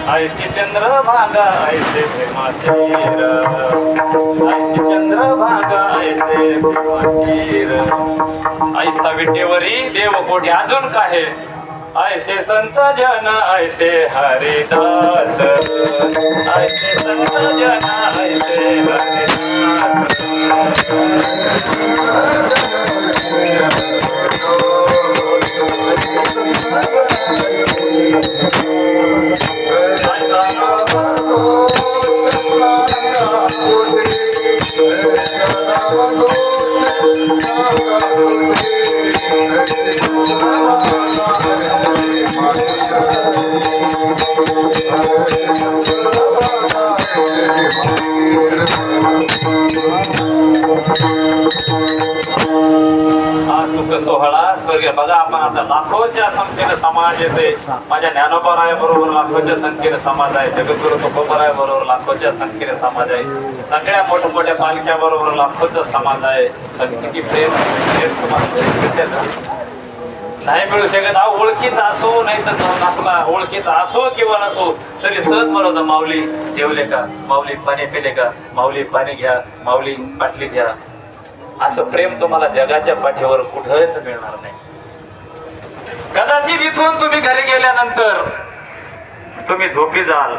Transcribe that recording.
ऐसे चंद्रभागा ऐसे भीमातीर, ऐसे चंद्रभागा ऐसे भीमातीर, ऐसा विटेवरी देवकोटी अजून काय ऐसे संत जन ऐसे हरिदास, ऐसे संत जन ऐसे हरिदास। सोहळा स्वर्गीय बघा आपण आता लाखोच्या संख्येने समाज येते माझ्या ज्ञानोबाराय बरोबर लाखोच्या संख्येने समाज आहे जगद्गुरु तुकोबाराय बरोबर लाखोच्या संख्येने समाज आहे सगळ्या मोठमोठ्या पालख्या बरोबर लाखोचा समाज आहे पण किती प्रेम तुम्हाला नाही मिळू शकत हा ओळखीचा असो नाही तर नसला ओळखीचा असो किंवा नसो तरी सहज म्हणत माऊली जेवले का माऊली पाणी पिले का माऊली पाणी घ्या माऊली बाटली घ्या असं प्रेम तुम्हाला जगाच्या पाठीवर कुठेच मिळणार नाही कदाचित इथून तुम्ही घरी गेल्यानंतर तुम्ही झोपी जाल